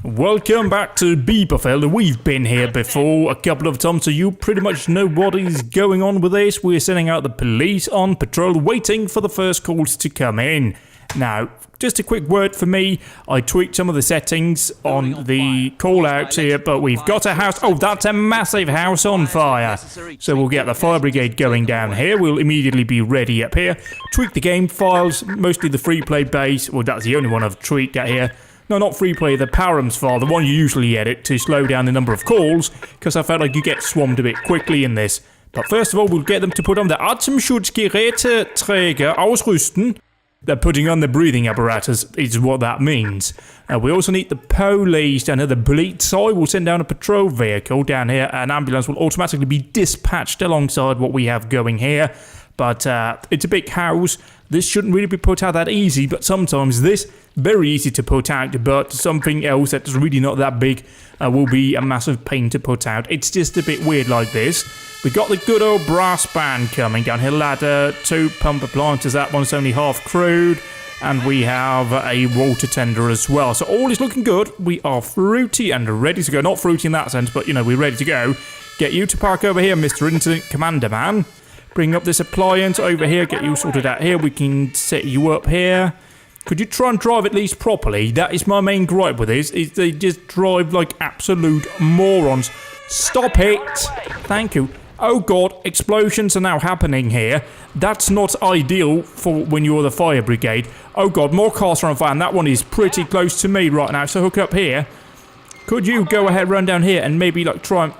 Welcome back to Bieberfelde. We've been here before a couple of times, so you pretty much know what is going on with this. We're sending out the police on patrol, waiting for the first calls to come in. Now, just a quick word for me. I tweaked some of the settings on the call out here, but we've got a house. Oh, that's a massive house on fire. So we'll get the fire brigade going down here. We'll immediately be ready up here. Tweak the game files, mostly the free play base. Well, that's the only one I've tweaked out here. No, not free play, the Params file, the one you usually edit to slow down the number of calls, because I felt like you get swarmed a bit quickly in this. But first of all, we'll get them to put on the Atemschutzgeräteträger ausrüsten. They're putting on the breathing apparatus, is what that means. We also need the police down here, the Polizei. We'll send down a patrol vehicle down here. An ambulance will automatically be dispatched alongside what we have going here. But it's a big house. This shouldn't really be put out that easy, but sometimes this, very easy to put out, but something else that's really not that big will be a massive pain to put out. It's just a bit weird like this. We got the good old brass band coming down here, ladder, 2 pump appliances, that one's only half crewed, and we have a water tender as well. So all is looking good. We are fruity and ready to go. Not fruity in that sense, but you know, we're ready to go. Get you to park over here, Mr. Incident Commander Man. Bring up this appliance over here, get you sorted out here. We can set you up here. Could you try and drive at least properly? That is my main gripe with this, is they just drive like absolute morons. Stop it. Thank you. Oh god, explosions are now happening here. That's not ideal for when you're the fire brigade. Oh god, more cars are on fire, and that one is pretty close to me right now. So hook up here. Could you go ahead, run down here, and maybe like try and...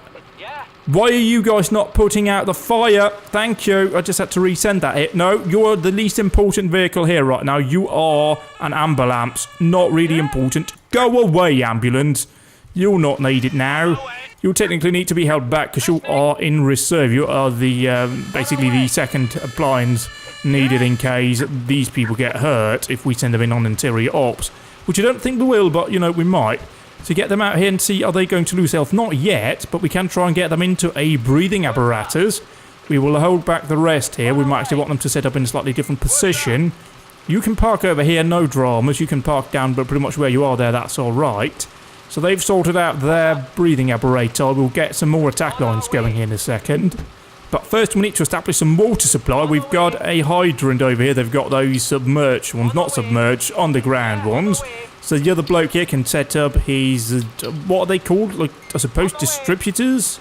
Why are you guys not putting out the fire? Thank you. I just had to resend that hit. No, you're the least important vehicle here right now. You are an ambulance. Not really important. Go away, ambulance. You'll not need it now. You'll technically need to be held back because you are in reserve. You are the basically the second appliance needed in case these people get hurt if we send them in on interior ops. Which I don't think we will, but, you know, we might. To get them out here and see, are they going to lose health? Not yet, but we can try and get them into a breathing apparatus. We will hold back the rest here. We might actually want them to set up in a slightly different position. You can park over here, no dramas. You can park down, but pretty much where you are there, that's all right. So they've sorted out their breathing apparatus. We'll get some more attack lines going here in a second. But first we need to establish some water supply. We've got a hydrant over here. They've got those submerged ones, not submerged, underground ones. So the other bloke here can set up his, what are they called? Like, I suppose distributors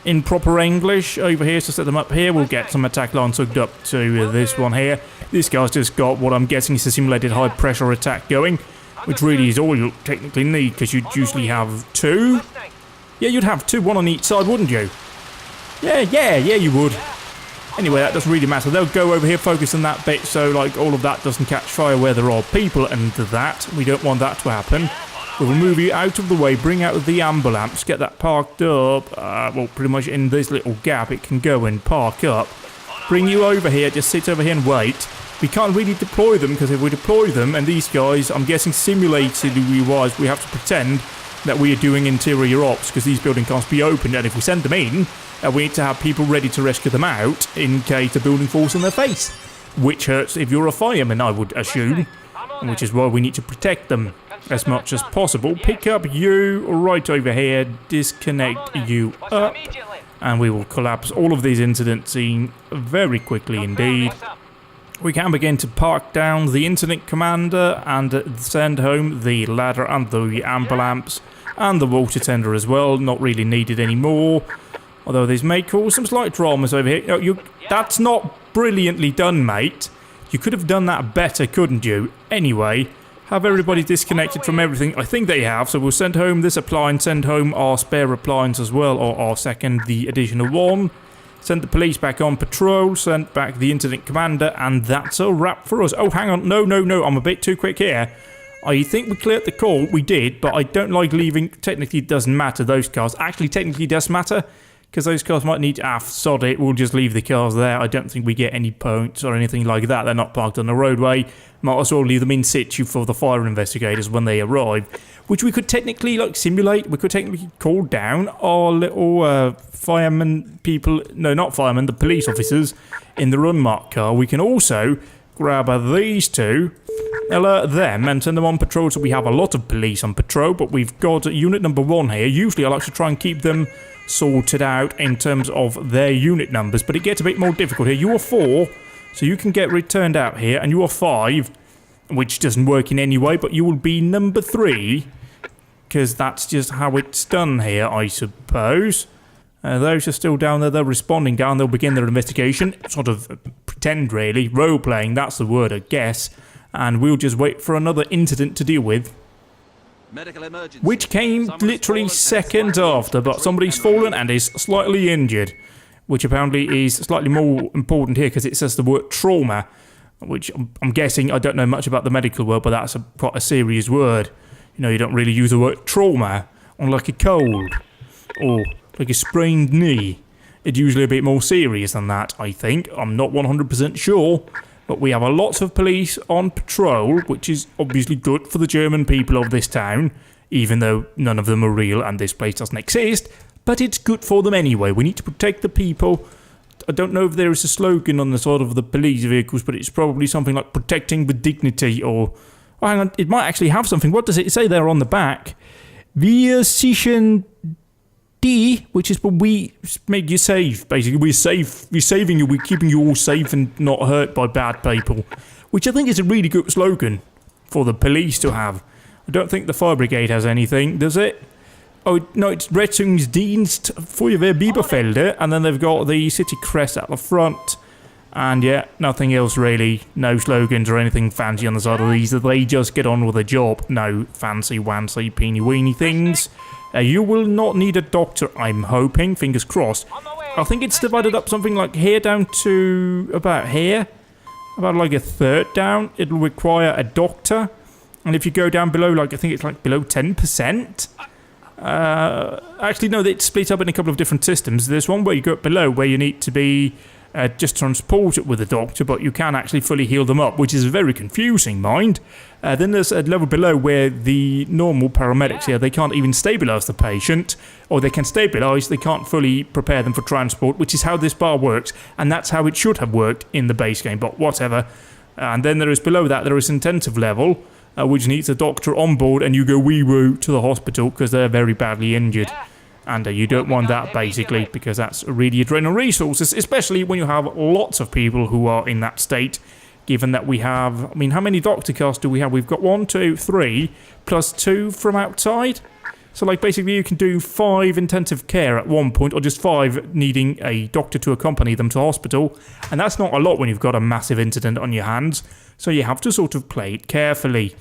in proper English over here. So set them up here. We'll get some attack lines hooked up to this one here. This guy's just got what I'm guessing is a simulated high pressure attack going, which really is all you'll technically need because you'd usually have 2. Yeah, you'd have 2, 1 on each side, wouldn't you? Yeah, you would. Anyway, that doesn't really matter. They'll go over here, focus on that bit, so like all of that doesn't catch fire where there are people and that. We don't want that to happen. We'll move you out of the way, bring out the ambulance, get that parked up. Well, pretty much in this little gap it can go and park up. Bring you over here, just sit over here and wait. We can't really deploy them, because if we deploy them, and these guys, I'm guessing simulated-wise, we have to pretend that we are doing interior ops, because these buildings can't be opened, and if we send them in, we need to have people ready to rescue them out in case the building falls on their face. Which hurts if you're a fireman, I would assume. Which is why we need to protect them as much as possible. Pick up you right over here, disconnect you up, and we will collapse all of these incident scene very quickly indeed. We can begin to park down the incident commander and send home the ladder and the ambulance and the water tender as well. Not really needed anymore. Although this may cause some slight dramas over here. That's not brilliantly done, mate. You could have done that better, couldn't you? Anyway, have everybody disconnected from everything. I think they have, so we'll send home this appliance, send home our spare appliance as well, or our second, the additional one. Send the police back on patrol, send back the incident commander, and that's a wrap for us. Oh, hang on. No, I'm a bit too quick here. I think we cleared the call. We did, but I don't like leaving. Technically, it doesn't matter, those cars. Actually, technically, it does matter. Because those cars might need to, sod it, we'll just leave the cars there. I don't think we get any points or anything like that. They're not parked on the roadway. Might as well leave them in situ for the fire investigators when they arrive. Which we could technically, like, simulate. We could technically call down our little firemen people. No, not firemen, the police officers in the unmarked car. We can also grab these two, alert them, and send them on patrol. So we have a lot of police on patrol, but we've got unit number 1 here. Usually I like to try and keep them sorted out in terms of their unit numbers, but it gets a bit more difficult here. You are 4, so you can get returned out here, and you are 5, which doesn't work in any way, but you will be number 3, because that's just how it's done here, I suppose. Those are still down there. They're responding down. They'll begin their investigation. Sort of pretend, really. Role-playing, that's the word, I guess. And we'll just wait for another incident to deal with. Medical emergency. Which came literally seconds after, but somebody's fallen and is slightly injured. Which apparently is slightly more important here because it says the word trauma. Which I'm guessing, I don't know much about the medical world, but that's quite a serious word. You know, you don't really use the word trauma on like a cold. Or like a sprained knee. It's usually a bit more serious than that, I think. I'm not 100% sure. But we have a lot of police on patrol, which is obviously good for the German people of this town, even though none of them are real and this place doesn't exist. But it's good for them anyway. We need to protect the people. I don't know if there is a slogan on the side of the police vehicles, but it's probably something like protecting with dignity or... Oh, hang on, it might actually have something. What does it say there on the back? Wir sichern die, which is when we make you safe, basically. We're saving you, we're keeping you all safe and not hurt by bad people. Which I think is a really good slogan for the police to have. I don't think the fire brigade has anything, does it? Oh, no, it's Rettungsdienst Feuerwehr Bieberfelde, and then they've got the city crest at the front. And yeah, nothing else really. No slogans or anything fancy on the side of these. They just get on with the job. No fancy-wancy, peeny-weeny things. You will not need a doctor, I'm hoping. Fingers crossed. I think it's divided up something like here down to about here. About like a third down. It'll require a doctor. And if you go down below, like I think it's like below 10%. Actually, no, it's split up in a couple of different systems. There's one where you go up below where you need to be just transported with a doctor, but you can actually fully heal them up, which is very confusing, mind. Then there's a level below where the normal paramedics here, they can't even stabilise the patient, or they can stabilise, they can't fully prepare them for transport, which is how this bar works, and that's how it should have worked in the base game, but whatever. And then there is below that, there is intensive level, which needs a doctor on board, and you go wee-woo to the hospital because they're very badly injured. And you don't want that, basically, because that's really a drain on resources, especially when you have lots of people who are in that state, given that we have... I mean, how many doctor cars do we have? We've got 1, 2, 3, plus 2 from outside. So, like, basically you can do 5 intensive care at one point, or just 5 needing a doctor to accompany them to hospital. And that's not a lot when you've got a massive incident on your hands, so you have to sort of play it carefully.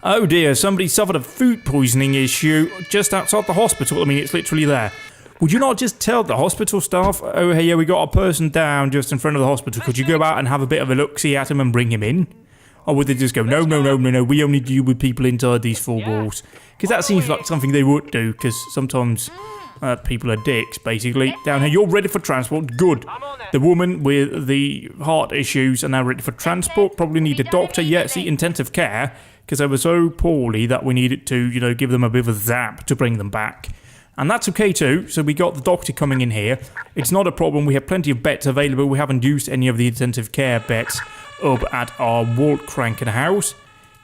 Oh dear, somebody suffered a food poisoning issue just outside the hospital. I mean, it's literally there. Would you not just tell the hospital staff, oh, hey, yeah, we got a person down just in front of the hospital. Could you go out and have a bit of a look-see at him and bring him in? Or would they just go, no, we only deal with people inside these 4 walls? Because that seems like something they would do, because sometimes people are dicks, basically. Down here, you're ready for transport. Good. The woman with the heart issues are now ready for transport. Probably need a doctor. Yeah, see, intensive care. Because they were so poorly that we needed to, you know, give them a bit of a zap to bring them back. And that's okay too, so we got the doctor coming in here. It's not a problem, we have plenty of beds available. We haven't used any of the intensive care beds up at our Waldkranken house.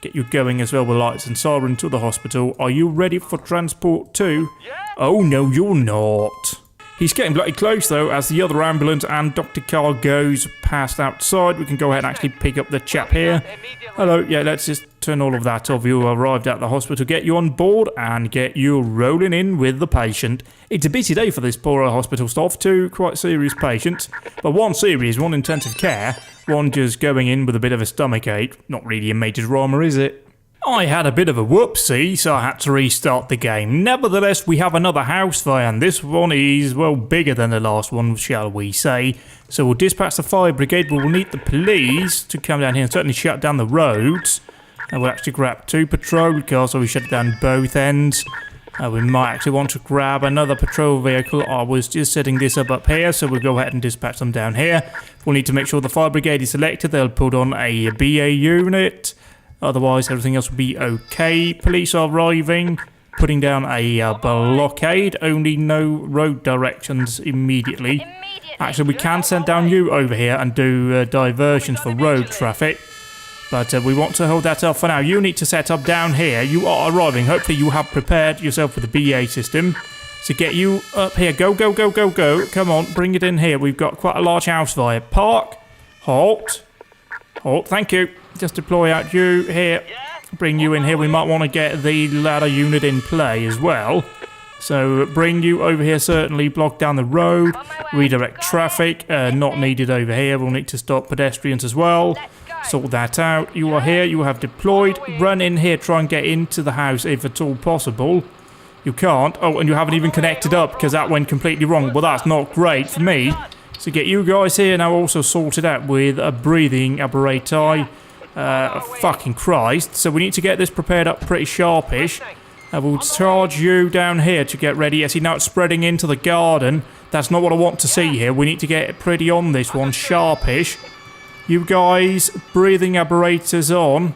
Get you going as well with lights and siren to the hospital. Are you ready for transport too? Oh no, you're not. He's getting bloody close though, as the other ambulance and Dr. Carr goes past outside. We can go ahead and actually pick up the chap here. Hello, yeah, let's just turn all of that off. You arrived at the hospital, get you on board and get you rolling in with the patient. It's a busy day for this poor hospital staff, 2 quite serious patients. But 1 serious, 1 intensive care, 1 just going in with a bit of a stomach ache. Not really a major drama, is it? I had a bit of a whoopsie, so I had to restart the game. Nevertheless, we have another house fire, and this one is, well, bigger than the last one, shall we say. So we'll dispatch the fire brigade, but we'll need the police to come down here and certainly shut down the roads. And we'll actually grab 2 patrol cars, so we shut down both ends. We might actually want to grab another patrol vehicle. I was just setting this up here, so we'll go ahead and dispatch them down here. We'll need to make sure the fire brigade is selected. They'll put on a BA unit. Otherwise, everything else will be okay. Police are arriving, putting down a blockade. Only no road directions immediately. Actually, we can send down you over here and do diversions for road traffic. But we want to hold that off for now. You need to set up down here. You are arriving. Hopefully you have prepared yourself with the BA system. To get you up here. Go, go, go, go, go. Come on, bring it in here. We've got quite a large house fire. Park. Halt. Halt, thank you. Just deploy out you here. Bring you in here. We might want to get the ladder unit in play as well. So bring you over here, certainly. Block down the road. Redirect traffic. Not needed over here. We'll need to stop pedestrians as well. Sort that out. You are here. You have deployed. Run in here. Try and get into the house if at all possible. You can't. Oh, and you haven't even connected up because that went completely wrong. Well, that's not great for me. So get you guys here now also sorted out with a breathing apparatus. Fucking Christ. So we need to get this prepared up pretty sharpish. We'll charge you down here to get ready. Yes, see, now it's spreading into the garden. That's not what I want to see here. We need to get pretty on this one, sharpish. You guys, breathing apparatus on.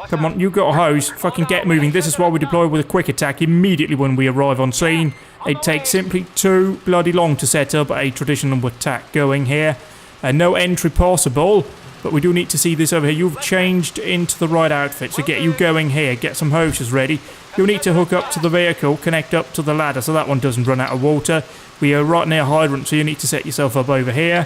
Come on, you got a hose. Fucking get moving. This is why we deploy with a quick attack immediately when we arrive on scene. It takes simply too bloody long to set up a traditional attack going here. No entry possible, but we do need to see this over here. You've changed into the right outfit, so get you going here. Get some hoses ready. You'll need to hook up to the vehicle, connect up to the ladder so that one doesn't run out of water. We are right near hydrant, so you need to set yourself up over here.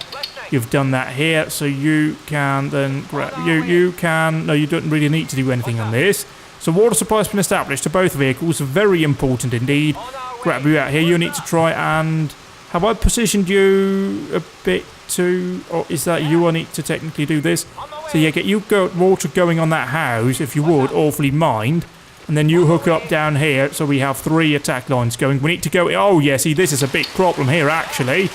You've done that here, so you can then grab... You can... No, you don't really need to do anything on this. So water supply has been established to both vehicles. Very important indeed. Grab you out here. You need to try and... Have I positioned you a bit too... Or is that you? I need to technically do this. So yeah, get you water going on that house, if you would. Awfully mind. And then you hook up down here, so we have 3 attack lines going. We need to go... Oh, yeah, see, this is a big problem here, actually.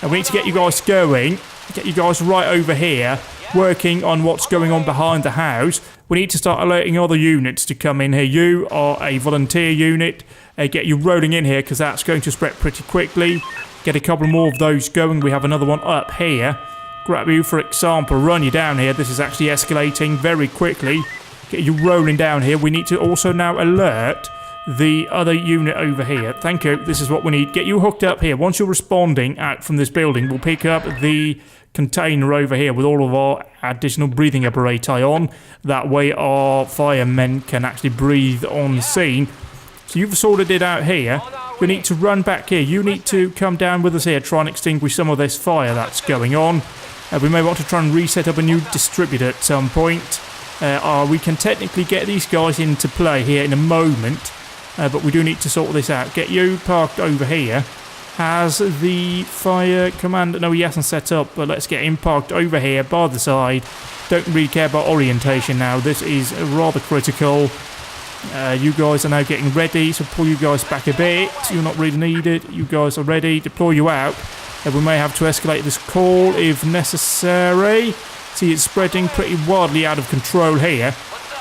And we need to get you guys going. Get you guys right over here, working on what's going on behind the house. We need to start alerting other units to come in here. You are a volunteer unit. Get you rolling in here, because that's going to spread pretty quickly. Get a couple more of those going. We have another one up here. Grab you, for example, run you down here. This is actually escalating very quickly. Get you rolling down here. We need to also now alert the other unit over here. Thank you. This is what we need. Get you hooked up here. Once you're responding out from this building, we'll pick up the container over here with all of our additional breathing apparatus on. That way our firemen can actually breathe on scene. So you've sorted it out here. We need to run back here. You need to come down with us here. Try and extinguish some of this fire that's going on. We may want to try and reset up a new distributor at some point. We can technically get these guys into play here in a moment. But we do need to sort this out. Get you parked over here. Has the fire commander... No, he hasn't set up, but let's get him parked over here by the side. Don't really care about orientation now. This is rather critical. You guys are now getting ready, so pull you guys back a bit. You're not really needed. You guys are ready. Deploy you out. We may have to escalate this call if necessary. See, it's spreading pretty wildly out of control here.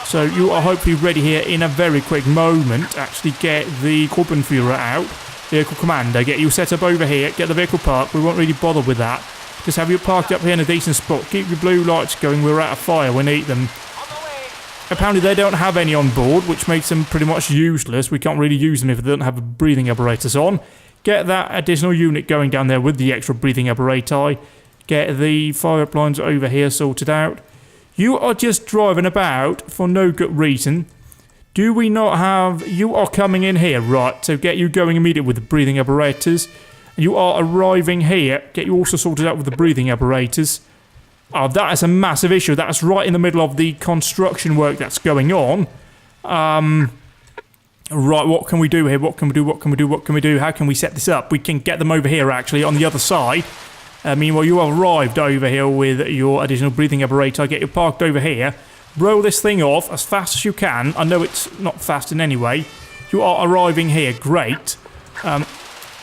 So you are hopefully ready here in a very quick moment. Actually get the Gruppenführer out. Vehicle commander, get you set up over here. Get the vehicle parked. We won't really bother with that. Just have you parked up here in a decent spot. Keep your blue lights going. We're out of fire. We need them. Apparently they don't have any on board, which makes them pretty much useless. We can't really use them if they don't have a breathing apparatus on. Get that additional unit going down there with the extra breathing apparatus. Get the fire appliances over here sorted out. You are just driving about for no good reason. Do we not have... You are coming in here, right? So get you going immediately with the breathing apparatus. You are arriving here. Get you also sorted out with the breathing apparatus. Oh, that is a massive issue. That's right in the middle of the construction work that's going on. Right, what can we do here? What can we do? What can we do? What can we do? How can we set this up? We can get them over here, actually, on the other side. Meanwhile, you have arrived over here with your additional breathing apparatus. Get you parked over here. Roll this thing off as fast as you can. I know it's not fast in any way. You are arriving here. Great.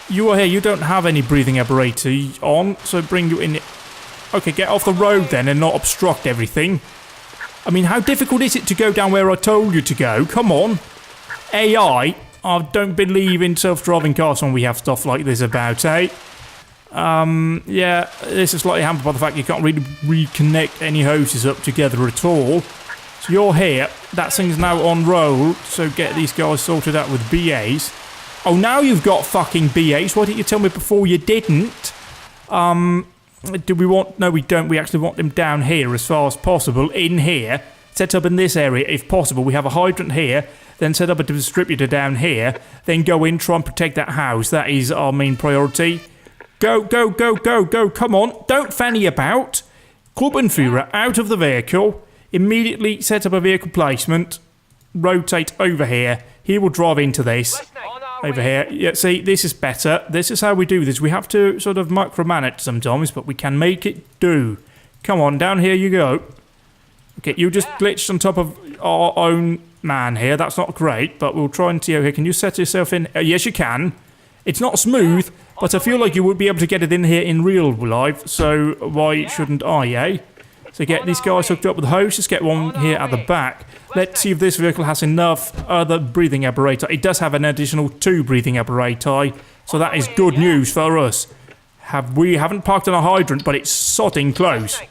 You are here. You don't have any breathing apparatus on, so bring you in. Okay, get off the road then and not obstruct everything. I mean, how difficult is it to go down where I told you to go? Come on. AI, I don't believe in self-driving cars when we have stuff like this about, eh? Yeah, this is slightly hampered by the fact you can't really reconnect any hoses up together at all. So you're here. That thing's now on roll, so get these guys sorted out with BAs. Oh, now you've got fucking BAs. Why didn't you tell me before you didn't? Do we want... No, we don't. We actually want them down here as far as possible. In here. Set up in this area if possible. We have a hydrant here. Then set up a distributor down here. Then go in, try and protect that house. That is our main priority. Go, go, go, go, go. Come on. Don't fanny about. Gruppenführer out of the vehicle. Immediately set up a vehicle placement. Rotate over here. He will drive into this. Over here. Yeah, see, this is better. This is how we do this. We have to sort of micromanage sometimes, but we can make it do. Come on, down here you go. Okay, you just glitched on top of our own man here. That's not great, but we'll try and see here. Can you set yourself in? Yes, you can. It's not smooth, but I feel like you would be able to get it in here in real life, so why shouldn't I, eh? So get these guys hooked up with the hose. Just get one here at the back. Let's see if this vehicle has enough other breathing apparatus. It does have an additional 2 breathing apparatus, so that is good news for us. We haven't parked on a hydrant, but it's sodding close.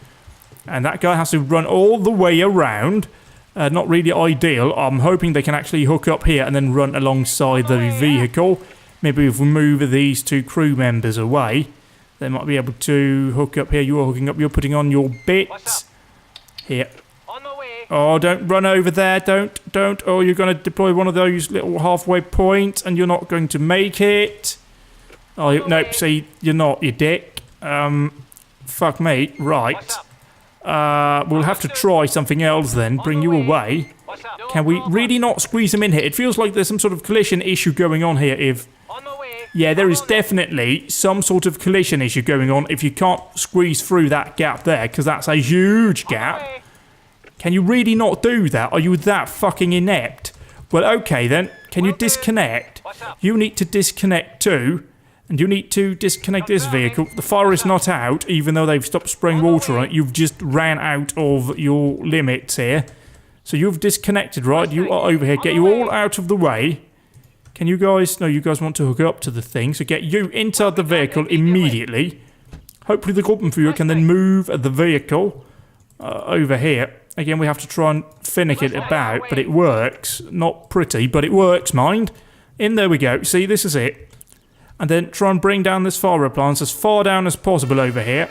And that guy has to run all the way around. Not really ideal. I'm hoping they can actually hook up here and then run alongside the vehicle. Maybe if we move these 2 crew members away, they might be able to hook up here. You're hooking up. You're putting on your bits. Here. Oh, don't run over there. Don't. Oh, you're going to deploy one of those little halfway points and you're not going to make it. Oh, nope. See, you're not, you dick. Fuck me. Right. We'll have to try something else then. Bring you away. Can we really not squeeze him in here? It feels like there's some sort of collision issue going on here. Yeah, there is definitely some sort of collision issue going on if you can't squeeze through that gap there, because that's a huge gap. Can you really not do that? Are you that fucking inept? Well, okay then. Can you disconnect? You need to disconnect too. And you need to disconnect this vehicle. The fire is not out, even though they've stopped spraying water on it. You've just ran out of your limits here. So you've disconnected, right? You are over here. Get you all out of the way. Can you guys... No, you guys want to hook up to the thing. So get you inside the vehicle immediately. Hopefully the Gruppenführer can then move the vehicle over here. Again, we have to try and finick it about, but it works. Not pretty, but it works, mind. In there we go. See, this is it. And then try and bring down this fire appliance as far down as possible over here.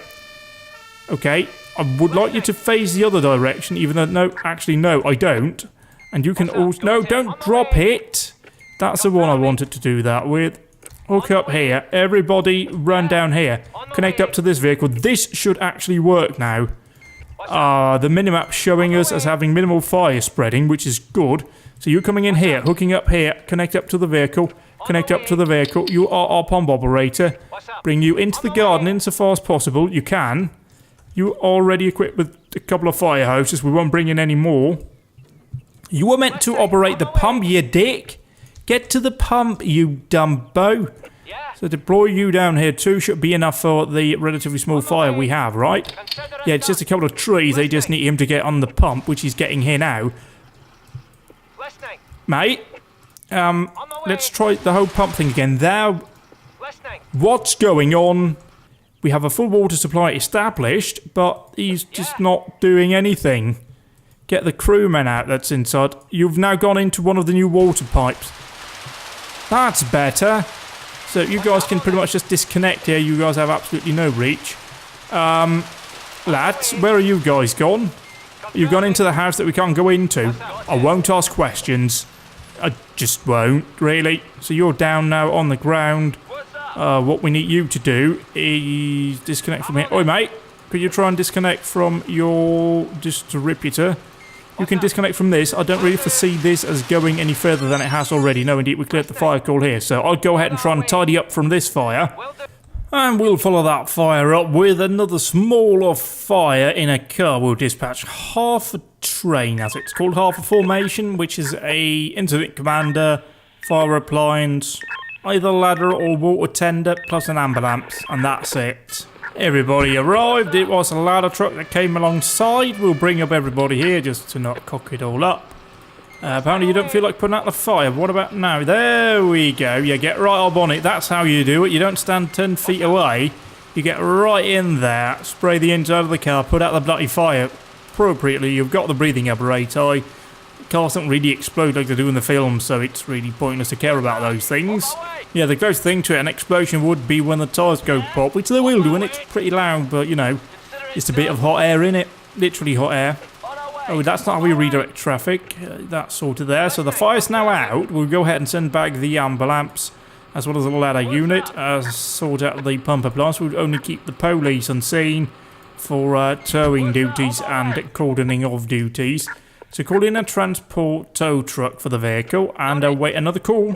Okay, I would like you to face the other direction, even though... No, actually, no, I don't. And you can also... No, don't drop it! That's the one I wanted to do that with. Hook up here. Everybody run down here. Connect up to this vehicle. This should actually work now. The minimap's showing us as having minimal fire spreading, which is good. So you're coming in here, hooking up here, connect up to the vehicle. Connect up to the vehicle. You are our pump operator. Bring you into the garden insofar as possible. You can. You are already equipped with a couple of fire hoses. We won't bring in any more. You were meant to operate the pump, you dick. Get to the pump, you dumbo. So deploy you down here too. Should be enough for the relatively small fire we have, right? Yeah, it's just a couple of trees. They just need him to get on the pump, which he's getting here now. Mate. Let's try the whole pump thing again. There. What's going on? We have a full water supply established, but he's just not doing anything. Get the crewman out that's inside. You've now gone into one of the new water pipes. That's better. So you guys can pretty much just disconnect here. You guys have absolutely no reach. Lads, where are you guys gone? You've gone into the house that we can't go into. I won't ask questions. I just won't, really. So you're down now on the ground. What we need you to do is disconnect from here. Oi, mate. Could you try and disconnect from your distributor? You can disconnect from this. I don't really foresee this as going any further than it has already. No, indeed, we cleared the fire call here. So I'll go ahead and try and tidy up from this fire. And we'll follow that fire up with another smaller fire in a car. We'll dispatch half a train, as it's called, half a formation, which is a incident commander, fire appliance, either ladder or water tender, plus an ambulance, and that's it. Everybody arrived. It was a ladder truck that came alongside. We'll bring up everybody here just to not cock it all up. Apparently you don't feel like putting out the fire. What about now? There we go. Yeah, get right up on it. That's how you do it. You don't stand 10 feet away. You get right in there, spray the inside of the car, put out the bloody fire appropriately. You've got the breathing apparatus. Cars don't really explode like they do in the film, so it's really pointless to care about those things. Yeah, the close thing to an explosion would be when the tyres go pop, which they will do, and it's pretty loud, but, you know, it's a bit of hot air in it. Literally hot air. Oh, that's not how we redirect traffic. That's sorted there. So the fire's now out. We'll go ahead and send back the ambulance, as well as the ladder unit. Sort out the pumper plants. We'll only keep the police on scene for towing duties and cordoning of duties. So call in a transport tow truck for the vehicle and wait another call.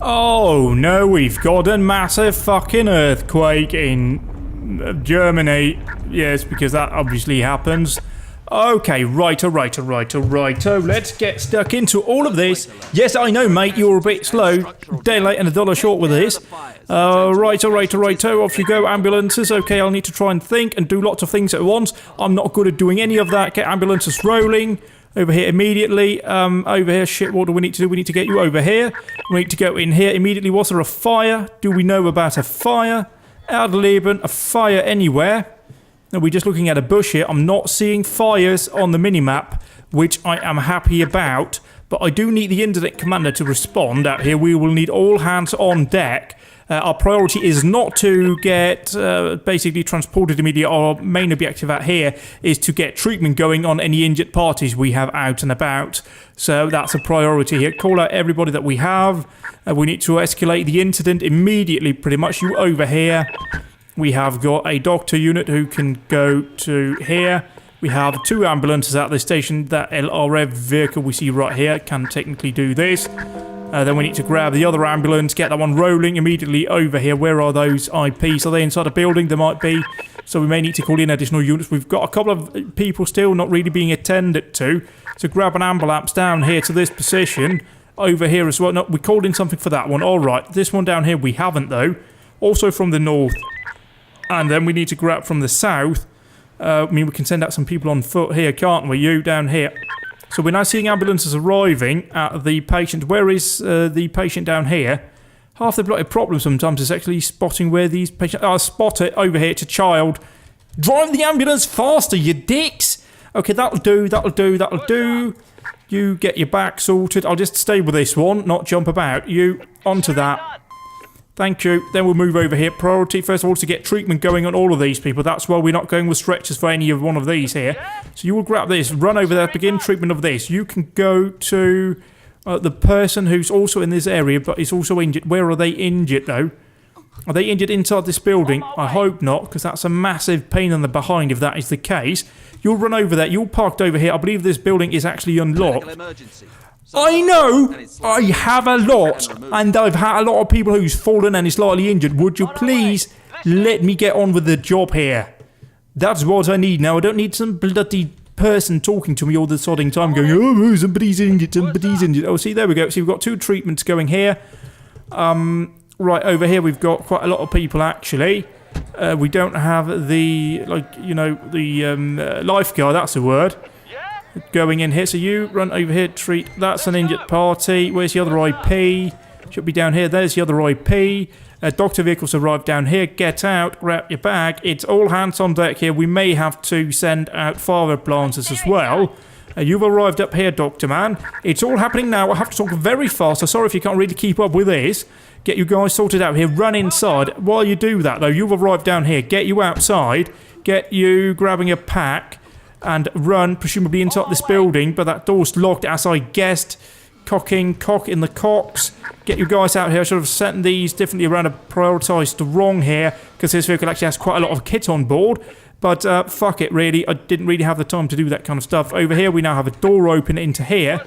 Oh no, we've got a massive fucking earthquake in Germany. Yes, because that obviously happens. Okay, righto. Let's get stuck into all of this. Yes, I know, mate, you're a bit slow. Day late and a dollar short with this. Righto. Off you go, ambulances. Okay, I'll need to try and think and do lots of things at once. I'm not good at doing any of that. Get ambulances rolling. Over here immediately. Over here, shit, what do we need to do? We need to get you over here. We need to go in here immediately. Was there a fire? Do we know about a fire? Erdleben, a fire anywhere? Are we just looking at a bush here? I'm not seeing fires on the minimap, which I am happy about. But I do need the incident commander to respond out here. We will need all hands on deck. Our priority is not to get basically transported immediately. Our main objective out here is to get treatment going on any injured parties we have out and about. So that's a priority here. Call out everybody that we have. We need to escalate the incident immediately, pretty much. You over here. We have got a doctor unit who can go to here. We have 2 ambulances at this station. That LRF vehicle we see right here can technically do this. Then we need to grab the other ambulance, get that one rolling immediately over here. Where are those IPs? Are they inside a building? They might be. So we may need to call in additional units. We've got a couple of people still not really being attended to. So grab an ambulance down here to this position. Over here as well. No, we called in something for that one. All right. This one down here we haven't, though. Also from the north. And then we need to grab from the south. I mean, we can send out some people on foot here, can't we? You down here. So we're now seeing ambulances arriving at the patient. Where is the patient down here? Half the bloody problem sometimes is actually spotting where these patients... Oh, spot it. Over here. It's a child. Drive the ambulance faster, you dicks! Okay, that'll do. You get your back sorted. I'll just stay with this one, not jump about. You, onto that. Thank you. Then we'll move over here. Priority, first of all, to get treatment going on all of these people. That's why we're not going with stretchers for any of one of these here. So you will grab this, run over there, begin treatment of this. You can go to the person who's also in this area, but is also injured. Where are they injured, though? Are they injured inside this building? I hope not, because that's a massive pain in the behind if that is the case. You'll run over there. You're parked over here. I believe this building is actually unlocked. I know, I have a lot, and I've had a lot of people who's fallen and is slightly injured. Would you please let me get on with the job here? That's what I need now. I don't need some bloody person talking to me all the sodding time going, oh, somebody's injured. Oh, see, there we go. See, we've got 2 treatments going here. Right over here, we've got quite a lot of people, actually. We don't have the, the lifeguard, that's the word. Going in here, so you run over here, treat. That's an injured party. Where's the other IP? Should be down here. There's the other IP. Doctor vehicles arrive down here. Get out, grab your bag. It's all hands on deck here. We may have to send out fire ambulances as well. You've arrived up here, Doctor Man. It's all happening now. I have to talk very fast. So sorry if you can't really keep up with this. Get you guys sorted out here. Run inside. While you do that, though, you've arrived down here. Get you outside. Get you grabbing a pack. And run, presumably inside this building, but that door's locked, as I guessed. Cock in the cocks. Get you guys out here. I should have sent these differently around and prioritised the wrong here, because this vehicle actually has quite a lot of kit on board. But fuck it, really. I didn't really have the time to do that kind of stuff. Over here, we now have a door open into here.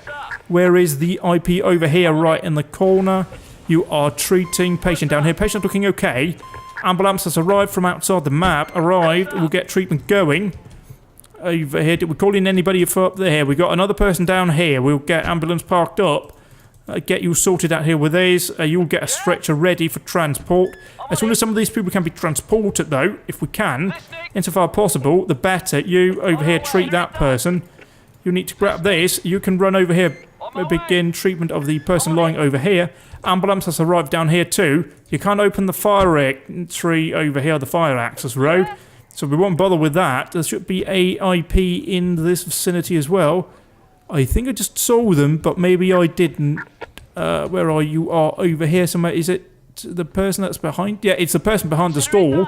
Where is the IP? Over here, right in the corner. You are treating patient down here. Patient looking okay. Ambulance has arrived from outside the map. Arrived. We'll get treatment going. Over here, did we call in anybody up there? We got another person down here. We'll get ambulance parked up. Get you sorted out here with these. You'll get a stretcher ready for transport. As soon as some of these people can be transported, though, if we can, insofar possible, the better. You over here treat that person. You need to grab this. You can run over here. Begin treatment of the person lying over here. Ambulance has arrived down here too. You can't open the fire entry over here, the fire access road. So we won't bother with that. There should be a IP in this vicinity as well. I think I just saw them, but maybe I didn't. Where are you? Are over here somewhere. Is it the person that's behind? Yeah, it's the person behind the stall.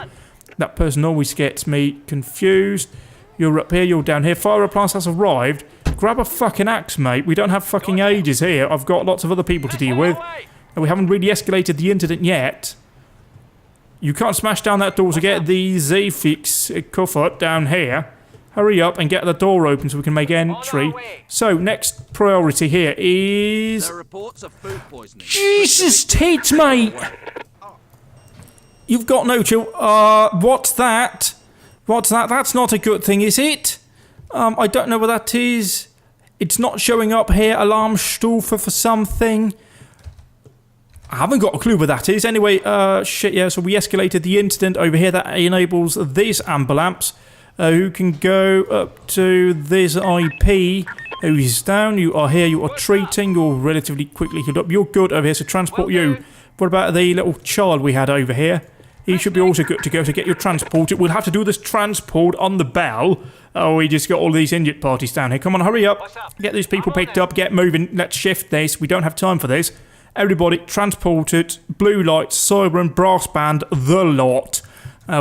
That person always gets me confused. You're up here, you're down here. Fire appliance has arrived. Grab a fucking axe, mate. We don't have fucking ages here. I've got lots of other people to deal with. And we haven't really escalated the incident yet. You can't smash down that door to get the Z-Fix cuff down here. Hurry up and get the door open so we can make entry. So, next priority here is... There are reports of food poisoning. Jesus tits, mate! You've got no chill. What's that? What's that? That's not a good thing, is it? I don't know what that is. It's not showing up here. Alarmstufe for something. I haven't got a clue what that is. Anyway, shit, yeah, so we escalated the incident over here. That enables this ambulance, who can go up to this IP, who is down. You are here, you are treating, you're relatively quickly healed up. You're good over here, so transport you. What about the little child we had over here? He should be also good to go to get you transported. We'll have to do this transport on the bell. Oh, we just got all these injured parties down here. Come on, hurry up. Get these people picked up, get moving. Let's shift this. We don't have time for this. Everybody transported. Blue lights, siren, brass band, the lot.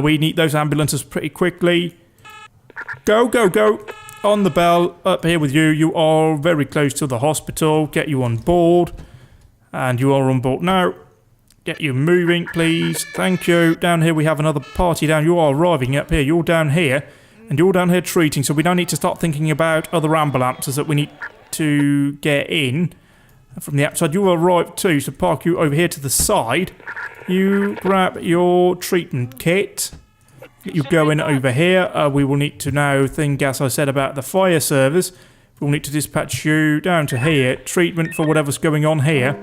We need those ambulances pretty quickly. Go, go, go. On the bell, up here with you. You are very close to the hospital. Get you on board. And you are on board now. Get you moving, please. Thank you. Down here we have another party down. You are arriving up here. You're down here. And you're down here treating, so we don't need to start thinking about other ambulances that we need to get in from the outside. You arrive too, so park you over here to the side. You grab your treatment kit. You go in over here. We will need to now think, as I said, about the fire service. We'll need to dispatch you down to here. Treatment for whatever's going on here.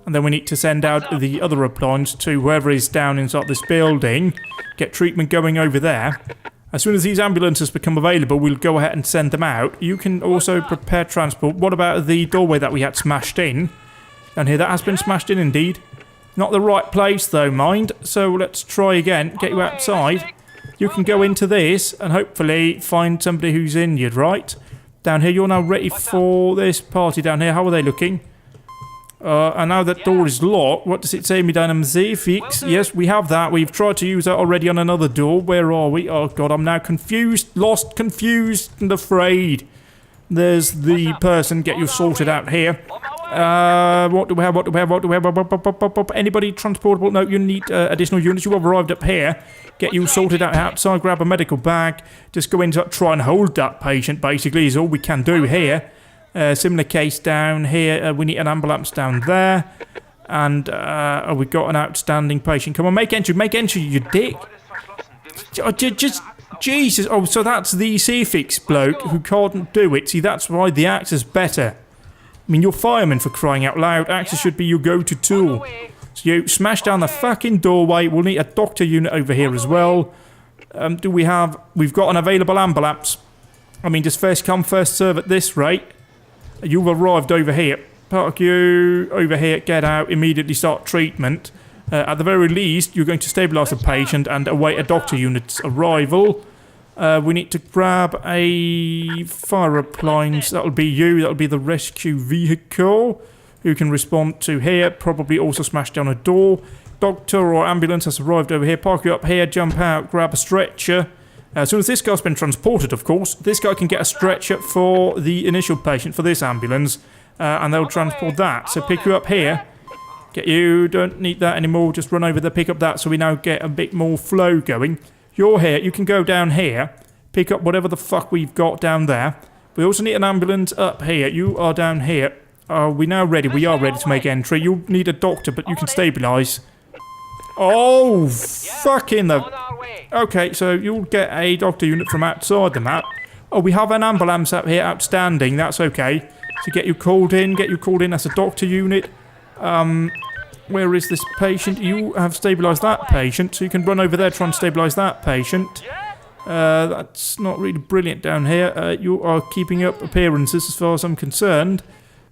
And then we need to send out the other appliance to whoever is down inside this building. Get treatment going over there. As soon as these ambulances become available, we'll go ahead and send them out. You can also prepare transport. What about the doorway that we had smashed in? Down here, that has been smashed in indeed. Not the right place though, mind. So let's try again. Get you outside. You can go into this and hopefully find somebody who's injured, right? Down here, you're now ready for this party down here. How are they looking? And now that door is locked. What does it say, Madame Z-Fix? Yes, we have that. We've tried to use that already on another door. Where are we? Oh, God, I'm now confused, lost, confused, and afraid. There's the person. Get you sorted out here. What do we have? What do we have? What do we have? Anybody transportable? No, you need additional units. You have arrived up here. Get you sorted out outside. Grab a medical bag. Just go into try and hold that patient, basically, is all we can do here. Similar case down here. We need an ambulance down there. And we got an outstanding patient. Come on, make entry, you dick. Just Jesus. Oh, so that's the C-Fix bloke who can't do it. See, that's why the axe is better. I mean, you're fireman, for crying out loud. Axe should be your go-to tool. So you smash down the fucking doorway. We'll need a doctor unit over here as well. Do we have... We've got an available ambulance. I mean, just first come, first serve at this rate. You've arrived over here. Park you over here. Get out. Immediately start treatment. At the very least, you're going to stabilise the patient and await a doctor unit's arrival. We need to grab a fire appliance. That'll be you. That'll be the rescue vehicle. Who can respond to here. Probably also smash down a door. Doctor or ambulance has arrived over here. Park you up here. Jump out. Grab a stretcher. As soon as this guy's been transported, of course, this guy can get a stretcher for the initial patient for this ambulance, and they'll transport that. So pick you up here. Get you, don't need that anymore, just run over there, pick up that so we now get a bit more flow going. You're here, you can go down here, pick up whatever the fuck we've got down there. We also need an ambulance up here. You are down here. Are we now ready? We are ready to make entry. You'll need a doctor, but you can stabilise. Oh, fucking the... Okay, so you'll get a doctor unit from outside the map. Oh, we have an ambulance up here, outstanding. That's okay. So get you called in. That's a doctor unit. Where is this patient? You have stabilised that patient, so you can run over there, try and stabilise that patient. That's not really brilliant down here. You are keeping up appearances as far as I'm concerned.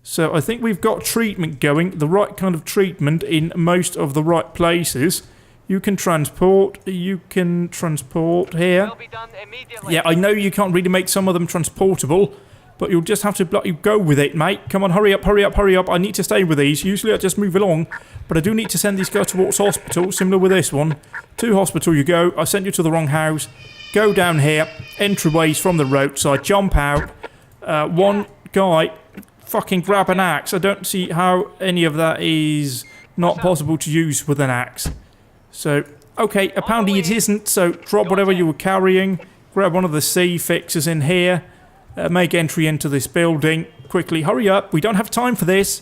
So I think we've got treatment going, the right kind of treatment in most of the right places. You can transport here. Yeah, I know you can't really make some of them transportable, but you'll just have to bloody go with it, mate. Come on, hurry up, hurry up, hurry up. I need to stay with these. Usually I just move along, but I do need to send these guys towards hospital, similar with this one. To hospital you go. I sent you to the wrong house. Go down here, entryways from the roadside, jump out. One guy, fucking grab an axe. I don't see how any of that is not possible to use with an axe. So, okay, apparently it isn't, so drop whatever you were carrying. Grab one of the C fixers in here. Make entry into this building. Quickly, hurry up. We don't have time for this.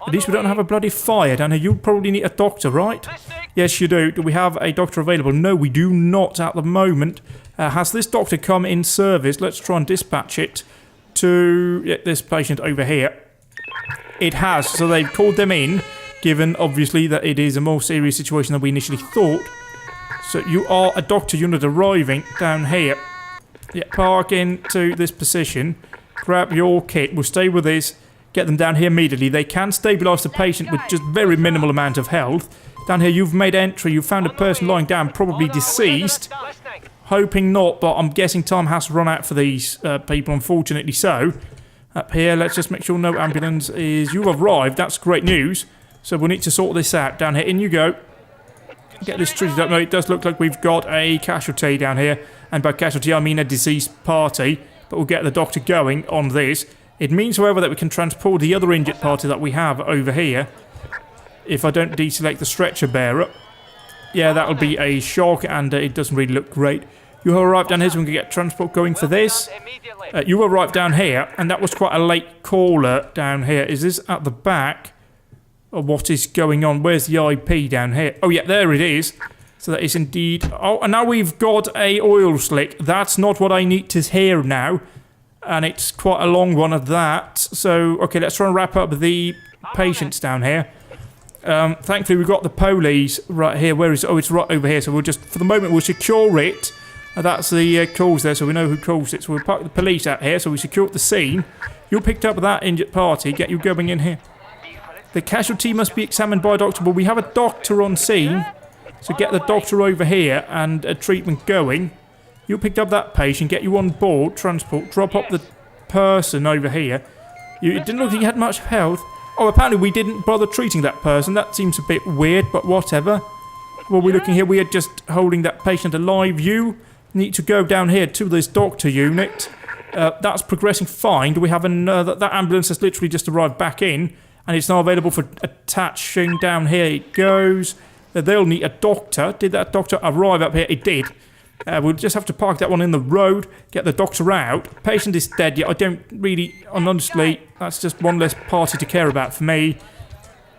At least we don't have a bloody fire down here. You probably need a doctor, right? Yes, you do. Do we have a doctor available? No, we do not at the moment. Has this doctor come in service? Let's try and dispatch it to this patient over here. It has. So they've called them in, given, obviously, that it is a more serious situation than we initially thought. So you are a doctor unit arriving down here. Yeah, park into this position. Grab your kit. We'll stay with this. Get them down here immediately. They can stabilise the patient with just very minimal amount of health. Down here, you've made entry. You've found a person lying down, probably deceased. Hoping not, but I'm guessing time has run out for these people, unfortunately so. Up here, let's just make sure no ambulance is... You've arrived. That's great news. So we'll need to sort this out. Down here, in you go. Get this treated up. No, it does look like we've got a casualty down here. And by casualty, I mean a deceased party. But we'll get the doctor going on this. It means, however, that we can transport the other injured party that we have over here. If I don't deselect the stretcher bearer. Yeah, that'll be a shock, and it doesn't really look great. You arrived down here, so we can get transport going for this. You arrived down here, and that was quite a late caller down here. Is this at the back? Or what is going on? Where's the IP down here? Oh, yeah, there it is. So that is indeed... Oh, and now we've got a oil slick. That's not what I need to hear now. And it's quite a long one of that. So, okay, let's try and wrap up the patients down here. Thankfully, we've got the police right here. Where is it? Oh, it's right over here. So we'll just, for the moment, we'll secure it. That's the calls there, so we know who calls it. So we'll park the police out here, so we secured the scene. You picked up that injured party. Get you going in here. The casualty must be examined by a doctor. Well, we have a doctor on scene. So get the doctor over here and a treatment going. You picked up that patient. Get you on board. Transport. Drop up the person over here. It didn't look like he had much health. Oh, apparently we didn't bother treating that person. That seems a bit weird, but whatever. Well, we're looking here. We are just holding that patient alive. You need to go down here to this doctor unit. That's progressing fine. Do we have another... That ambulance has literally just arrived back in, and it's now available for attaching. Down here it goes. They'll need a doctor. Did that doctor arrive up here? It did. We'll just have to park that one in the road, get the doctor out. Patient is dead yet. I don't really... And honestly, that's just one less party to care about for me.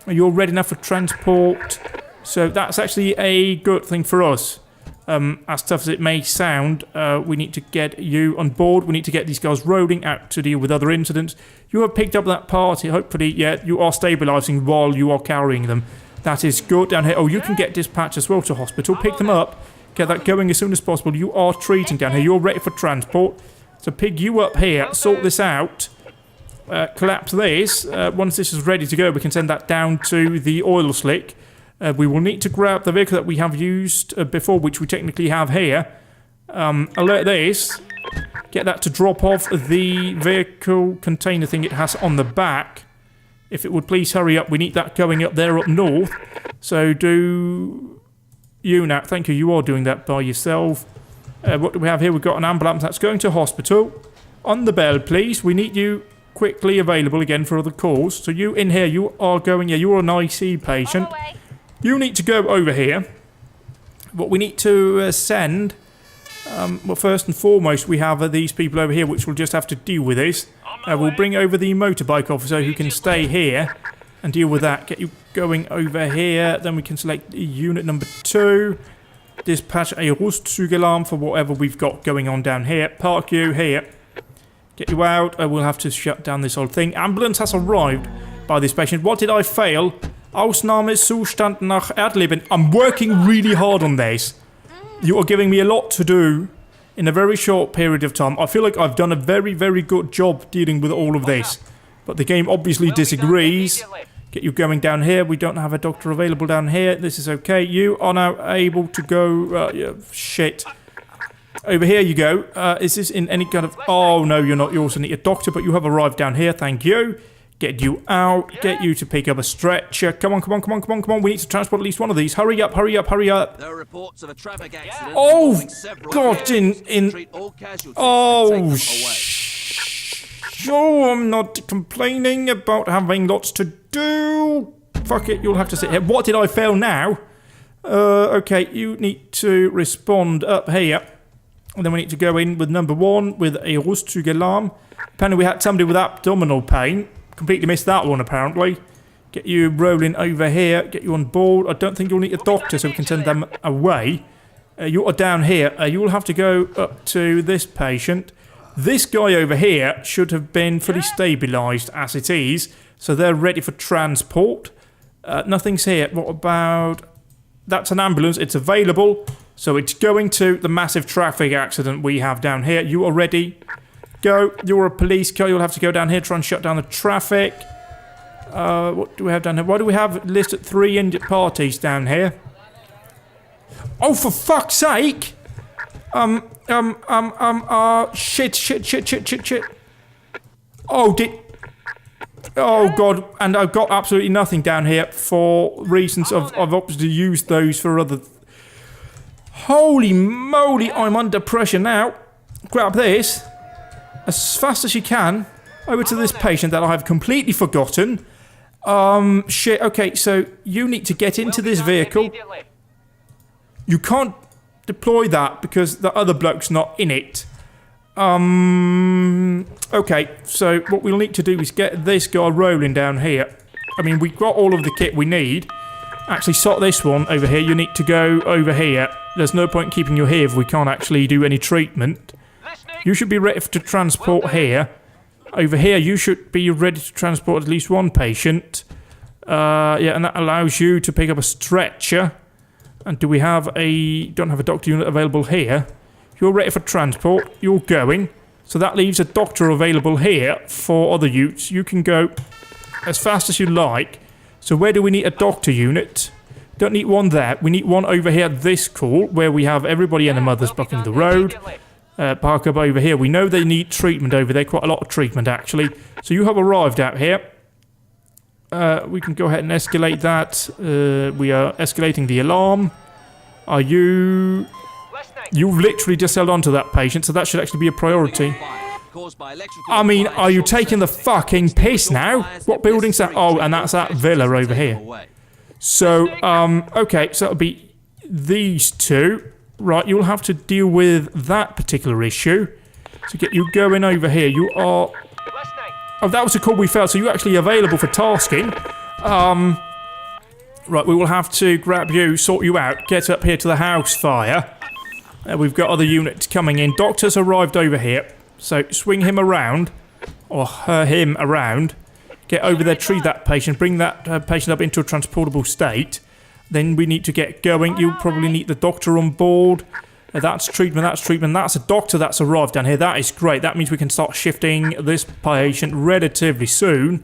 Are you all ready enough for transport? So that's actually a good thing for us. As tough as it may sound, we need to get you on board. We need to get these guys rolling out to deal with other incidents. You have picked up that party. Hopefully, yeah, you are stabilising while you are carrying them. That is good down here. Oh, you can get dispatched as well to hospital. Pick them up. Get that going as soon as possible. You are treating down here. You're ready for transport. So pick you up here. Sort this out. Collapse this. Once this is ready to go, we can send that down to the oil slick. We will need to grab the vehicle that we have used before, which we technically have here. Alert this. Get that to drop off the vehicle container thing it has on the back. If it would please hurry up. We need that going up there up north. So do... You now, thank you, you are doing that by yourself. What do we have here? We've got an ambulance that's going to hospital. On the bell, please. We need you quickly available again for other calls. So you in here, you are going, yeah, you're an IC patient. You need to go over here. What we need to send, well, first and foremost, we have these people over here, which will just have to deal with this. We'll bring over the motorbike officer who can stay here and deal with that. Get you going over here. Then we can select unit number 2. Dispatch a Rustzügalarm for whatever we've got going on down here. Park you here. Get you out. We'll have to shut down this whole thing. Ambulance has arrived by this patient. What did I fail? Ausnahmezustand nach Erdleben. I'm working really hard on this. You are giving me a lot to do in a very short period of time. I feel like I've done a very, very good job dealing with all of this. But the game obviously disagrees. Get you going down here. We don't have a doctor available down here. This is okay. You are now able to go... shit. Over here you go. Is this in any kind of... Oh, no, you're not. You also need a doctor, but you have arrived down here. Thank you. Get you out. Get you to pick up a stretcher. Come on, come on, come on, come on, come on. We need to transport at least one of these. Hurry up, hurry up, hurry up. There are reports of a traffic accident. Oh, involving several God, vehicles. Treat all casualties and Oh, take them away. Oh, I'm not complaining about having lots to do. Fuck it, you'll have to sit here. What did I fail now? Okay, you need to respond up here. And then we need to go in with number 1 with a rustige alarm. Apparently we had somebody with abdominal pain. Completely missed that one, apparently. Get you rolling over here. Get you on board. I don't think you'll need a doctor, so we can send them away. You are down here. You will have to go up to this patient. This guy over here should have been fully stabilised as it is. So they're ready for transport. Nothing's here. What about... That's an ambulance. It's available. So it's going to the massive traffic accident we have down here. You are ready. Go. You're a police car. You'll have to go down here, try and shut down the traffic. What do we have down here? Why do we have listed 3 injured parties down here? Oh, for fuck's sake! Shit. Oh, God, and I've got absolutely nothing down here for reasons of I've obviously used those for other... Holy moly, I'm under pressure now. Grab this as fast as you can over to this patient that I have completely forgotten. Shit, okay, so you need to get into this vehicle. You can't deploy that because the other bloke's not in it. Okay, so what we'll need to do is get this guy rolling down here. I mean, we've got all of the kit we need. Actually, sort this one over here. You need to go over here. There's no point in keeping you here if we can't actually do any treatment. You should be ready to transport here. Over here, you should be ready to transport at least 1 patient. Yeah, and that allows you to pick up a stretcher. And do we have a... Don't have a doctor unit available here. You're ready for transport. You're going. So that leaves a doctor available here for other use. You can go as fast as you like. So where do we need a doctor unit? Don't need one there. We need one over here at this call, where we have everybody and the mothers blocking the road. Park up over here. We know they need treatment over there. Quite a lot of treatment, actually. So you have arrived out here. We can go ahead and escalate that. We are escalating the alarm. Are you... You've literally just held on to that patient, so that should actually be a priority. I mean, are you taking the fucking piss now? What building's that? Oh, and that's that villa over here. So, okay, so it'll be these 2. Right, you'll have to deal with that particular issue. So get you going over here. You are... Oh, that was a call we failed, so you're actually available for tasking. Right, we will have to grab you, sort you out, get up here to the house fire. We've got other units coming in. Doctor's arrived over here. So swing him around, or him around. Get over there, treat that patient, bring that patient up into a transportable state. Then we need to get going. You'll probably need the doctor on board. That's treatment, that's treatment. That's a doctor that's arrived down here. That is great. That means we can start shifting this patient relatively soon.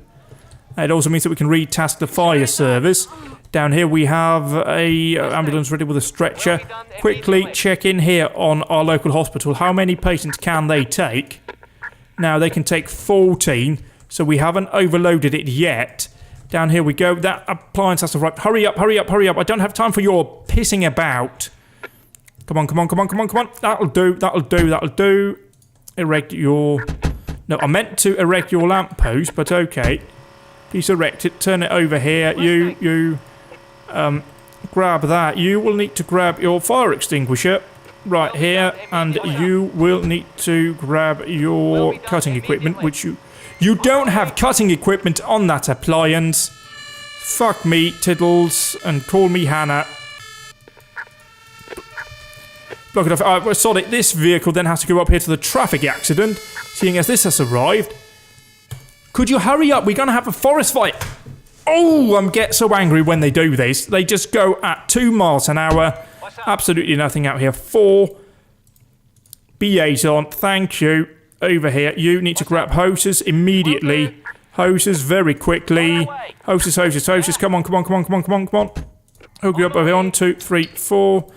It also means that we can retask the fire service. Down here we have a ambulance ready with a stretcher. Quickly check in here on our local hospital. How many patients can they take? Now they can take 14, so we haven't overloaded it yet. Down here we go. That appliance has to arrive. Hurry up, hurry up, hurry up. I don't have time for your pissing about. Come on, come on, come on, come on, come on. That'll do, that'll do, that'll do. Erect your... No, I meant to erect your lamppost, but okay. Please erect it. Turn it over here. You... grab that. You will need to grab your fire extinguisher right here, and you will need to grab your cutting equipment, which you don't have cutting equipment on that appliance. Fuck me, Tiddles, and call me Hannah. Block it off. Alright, sorry, this vehicle then has to go up here to the traffic accident, seeing as this has arrived. Could you hurry up? We're gonna have a forest fire. Oh, I get so angry when they do this. They just go at 2 miles an hour. Absolutely nothing out here. 4. BA's on. Thank you. Over here. You need to grab hoses immediately. Hoses very quickly. Hoses, hoses, hoses. Come on, come on, come on, come on, come on, come on. Hook you up over here. 1, 2, 3, 4.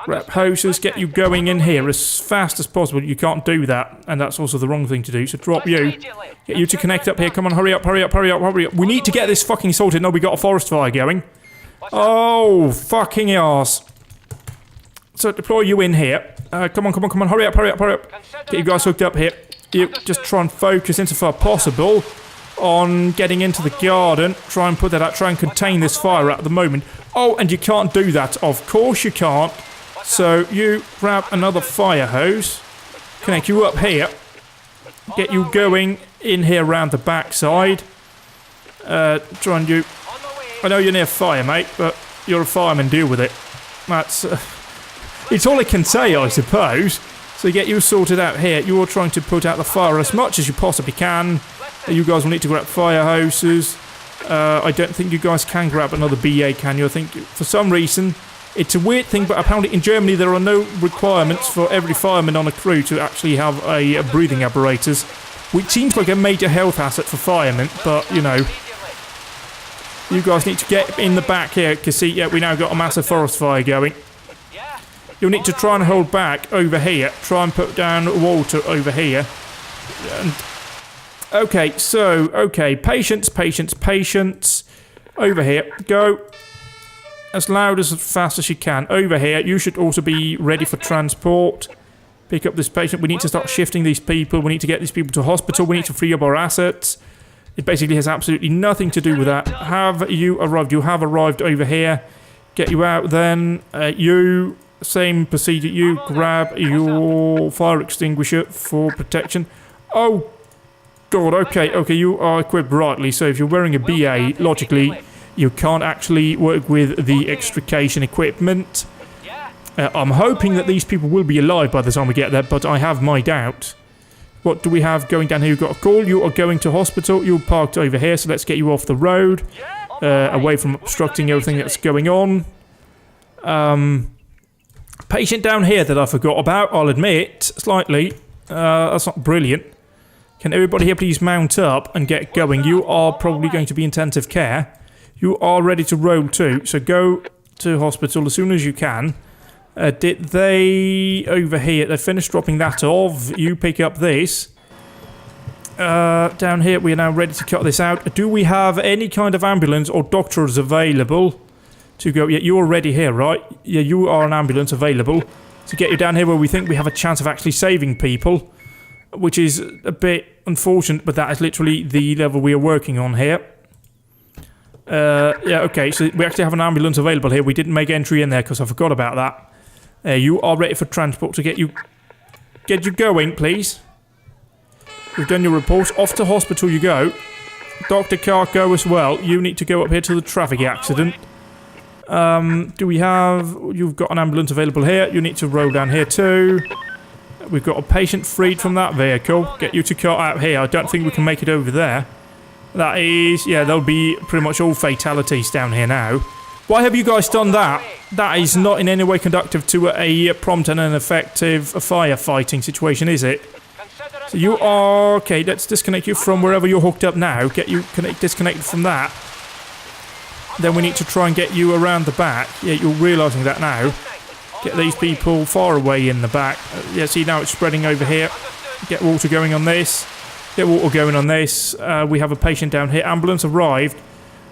Grab hoses, get you going in here as fast as possible. You can't do that, and that's also the wrong thing to do. So drop you. Get you to connect up here. Come on, hurry up, hurry up, hurry up, hurry up. We need to get this fucking sorted. No, we got a forest fire going. Oh, fucking arse. So deploy you in here. Come on, come on, come on. Hurry up, hurry up, hurry up. Get you guys hooked up here. You just try and focus insofar possible on getting into the garden. Try and put that out. Try and contain this fire at the moment. Oh, and you can't do that. Of course you can't. So you grab another fire hose. Connect you up here. Get you going in here around the backside. Try and you... I know you're near fire, mate, but you're a fireman. Deal with it. That's... it's all I can say, I suppose. So get you sorted out here. You're trying to put out the fire as much as you possibly can. You guys will need to grab fire hoses. I don't think you guys can grab another BA, can you? I think for some reason, it's a weird thing, but apparently in Germany there are no requirements for every fireman on a crew to actually have a breathing apparatus, which seems like a major health asset for firemen, but, you know, you guys need to get in the back here, because see, yeah, we now got a massive forest fire going. You'll need to try and hold back over here. Try and put down water over here. And okay, so, okay, patience, patience, patience. Over here, go. As loud, as fast as you can. Over here, you should also be ready for transport. Pick up this patient. We need to start shifting these people. We need to get these people to hospital. We need to free up our assets. It basically has absolutely nothing to do with that. Have you arrived? You have arrived over here. Get you out then. You... Same procedure, you grab your fire extinguisher for protection. Oh, God, okay, you are equipped rightly, so if you're wearing a BA, logically, you can't actually work with the extrication equipment. I'm hoping that these people will be alive by the time we get there, but I have my doubt. What do we have going down here? You've got a call, you are going to hospital, you're parked over here, so let's get you off the road, away from obstructing everything that's going on. Patient down here that I forgot about, I'll admit, slightly. That's not brilliant. Can everybody here please mount up and get going? You are probably going to be intensive care. You are ready to roll too, so go to hospital as soon as you can. Did they... over here, they finished dropping that off. You pick up this. Down here, we are now ready to cut this out. Do we have any kind of ambulance or doctors available to go? Yeah, you're already here, right? Yeah, you are an ambulance available to get you down here where we think we have a chance of actually saving people, which is a bit unfortunate, but that is literally the level we are working on here. Yeah, okay, so we actually have an ambulance available here. We didn't make entry in there because I forgot about that. You are ready for transport to get you going, please. We've done your report. Off to hospital you go. Dr. Cargo as well. You need to go up here to the traffic accident. Do we have... You've got an ambulance available here. You need to roll down here too. We've got a patient freed from that vehicle. Get you to cut out here. I don't think we can make it over there. That is... Yeah, there'll be pretty much all fatalities down here now. Why have you guys done that? That is not in any way conducive to a prompt and an effective firefighting situation, is it? So you are... Okay, let's disconnect you from wherever you're hooked up now. Get you disconnected from that. Then we need to try and get you around the back. Yeah, you're realising that now. Get these people far away in the back. Yeah, see, now it's spreading over here. Get water going on this. Get water going on this. We have a patient down here. Ambulance arrived.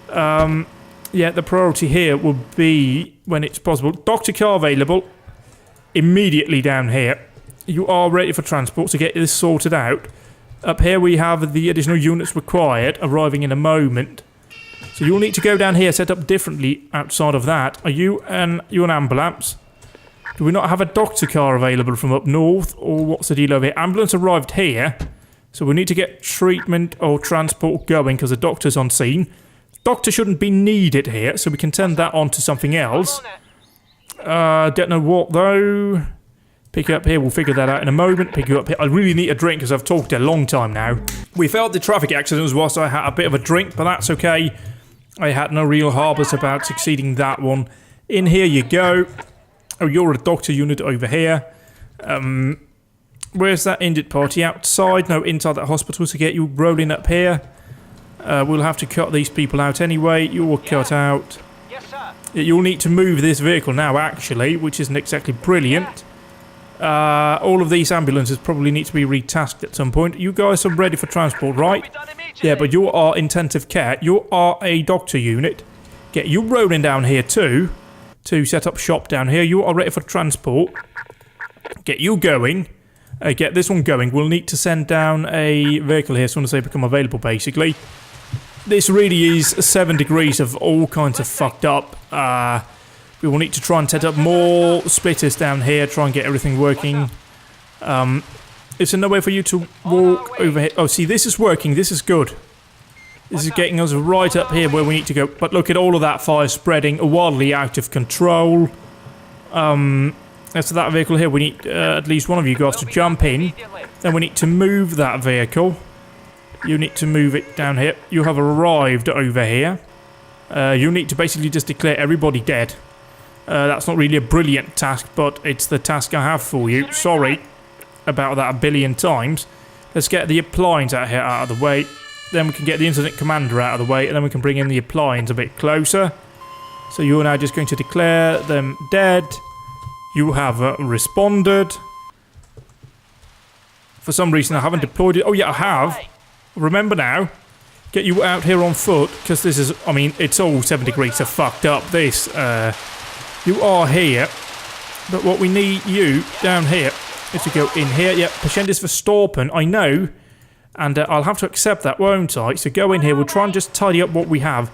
Yeah, the priority here will be, when it's possible, Dr. Car available immediately down here. You are ready for transport to get this sorted out. Up here we have the additional units required, arriving in a moment. So you'll need to go down here, set up differently outside of that. Are you an ambulance? Do we not have a doctor car available from up north? Or what's the deal over here? Ambulance arrived here. So we need to get treatment or transport going because the doctor's on scene. Doctor shouldn't be needed here, so we can turn that on to something else. Don't know what though. Pick you up here, we'll figure that out in a moment. Pick you up here. I really need a drink because I've talked a long time now. We failed the traffic accidents whilst I had a bit of a drink, but that's okay. I had no real harbours about succeeding that one. In here you go. Oh, you're a doctor unit over here. Where's that injured party? Outside? No, inside that hospital to get you rolling up here. We'll have to cut these people out anyway. You will cut out. Yes, sir. You'll need to move this vehicle now, actually, which isn't exactly brilliant. All of these ambulances probably need to be retasked at some point. You guys are ready for transport, right? Yeah, but you are intensive care. You are a doctor unit. Get you rolling down here too, to set up shop down here. You are ready for transport. Get you going. Get this one going. We'll need to send down a vehicle here as soon as they become available, basically. This really is 7 degrees of all kinds of fucked up. We will need to try and set up more splitters down here, try and get everything working. Is there no way for you to walk over here? Oh, see, this is working. This is good. This is getting us right up here where we need to go. But look at all of that fire spreading wildly out of control. As to that vehicle here, we need at least one of you guys to jump in. Then we need to move that vehicle. You need to move it down here. You have arrived over here. You need to basically just declare everybody dead. That's not really a brilliant task, but it's the task I have for you. Sorry about that a billion times. Let's get the appliance out here out of the way. Then we can get the incident commander out of the way, and then we can bring in the appliance a bit closer. So you're now just going to declare them dead. You have responded. For some reason I haven't deployed it. Oh yeah, I have. Remember now. Get you out here on foot, because this is, I mean, it's all 7 degrees of fucked up, this. You are here, but what we need you down here is to go in here. Yep, Patient is for Storpen, I know, and I'll have to accept that, won't I? So go in here, we'll try and just tidy up what we have,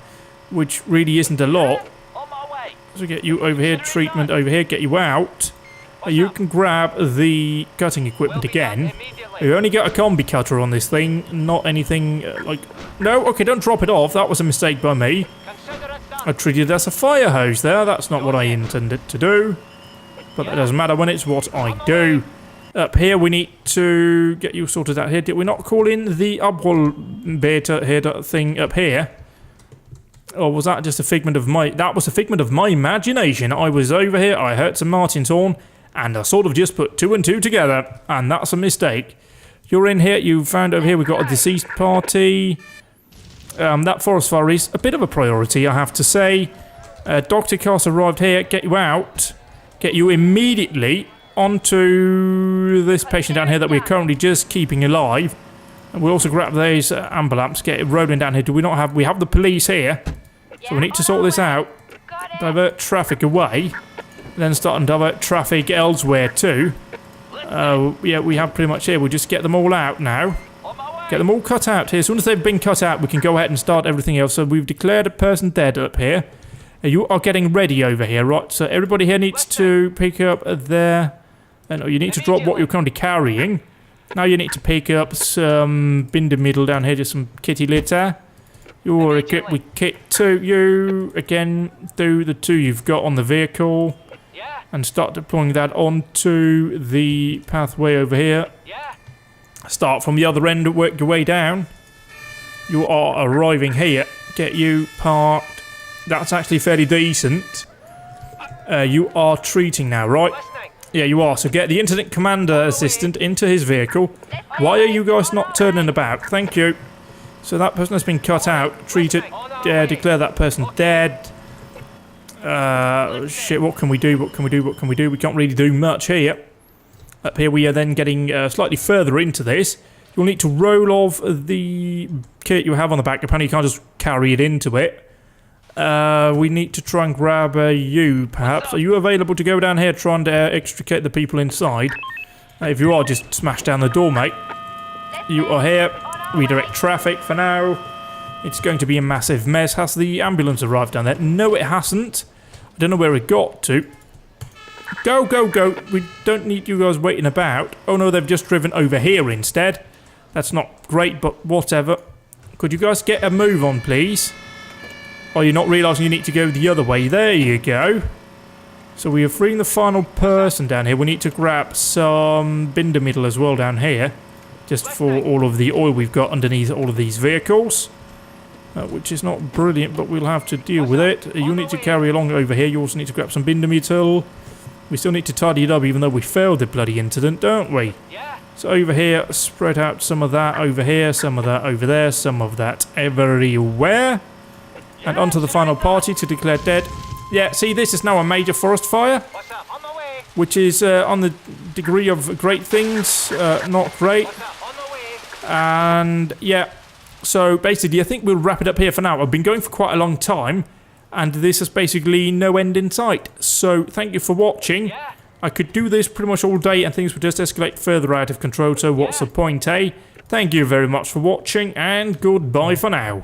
which really isn't a lot. So get you over here, treatment over here, get you out. You can grab the cutting equipment again. We only got a combi cutter on this thing, not anything like... No, okay, don't drop it off, that was a mistake by me. I treated it as a fire hose there, that's not what I intended to do. But that doesn't matter when it's what I do. Up here we need to get you sorted out here. Did we not call in the Abrollbeta here thing up here? Or was that just a figment of my... That was a figment of my imagination. I was over here, I heard some Martin's horn, and I sort of just put 2 and 2 together, and that's a mistake. You're in here, you found over here we've got a deceased party. That forest fire is a bit of a priority, I have to say. Dr. Cass arrived here, get you out. Get you immediately onto this patient down here that we're currently just keeping alive. And we'll also grab these ambulance, get it rolling down here. Do we not have... We have the police here. So we need to sort this out. Divert traffic away. Then start and divert traffic elsewhere too. Yeah, we have pretty much here. We'll just get them all out now. Get them all cut out here. As soon as they've been cut out, we can go ahead and start everything else. So we've declared a person dead up here. You are getting ready over here, right? So everybody here needs to pick up their... No, you need to drop what you're currently carrying. Now you need to pick up some binder middle down here, just some kitty litter. You're equipped with kit 2. You, again, do the 2 you've got on the vehicle. And start deploying that onto the pathway over here. Start from the other end and work your way down. You are arriving here. Get you parked. That's actually fairly decent. You are treating now, right? Yeah, you are. So get the incident commander assistant into his vehicle. Why are you guys not turning about? Thank you. So that person has been cut out. Treat it. Declare that person dead. Shit, what can we do? What can we do? What can we do? We can't really do much here. Up here we are then getting slightly further into this. You'll need to roll off the kit you have on the back. Apparently you can't just carry it into it. We need to try and grab you, perhaps. Are you available to go down here, try and extricate the people inside? If you are, just smash down the door, mate. You are here. Redirect traffic for now. It's going to be a massive mess. Has the ambulance arrived down there? No, it hasn't. I don't know where it got to. Go, go, go. We don't need you guys waiting about. Oh no, they've just driven over here instead. That's not great, but whatever. Could you guys get a move on, please? Or you're not realising you need to go the other way. There you go. So we are freeing the final person down here. We need to grab some binder middle as well down here. Just for all of the oil we've got underneath all of these vehicles. Which is not brilliant, but we'll have to deal with it. You need to carry along over here. You also need to grab some binder metal. We still need to tidy it up, even though we failed the bloody incident, don't we? So over here, spread out some of that over here, some of that over there, some of that everywhere. And onto the final party to declare dead. Yeah, see, this is now a major forest fire. What's up? On the way. Which is on the degree of great things, not great. What's up? On the way. And yeah, so basically I think we'll wrap it up here for now. I've been going for quite a long time, and this is basically no end in sight. So thank you for watching. Yeah. I could do this pretty much all day and things would just escalate further out of control, so what's the point, eh? Thank you very much for watching, and goodbye for now.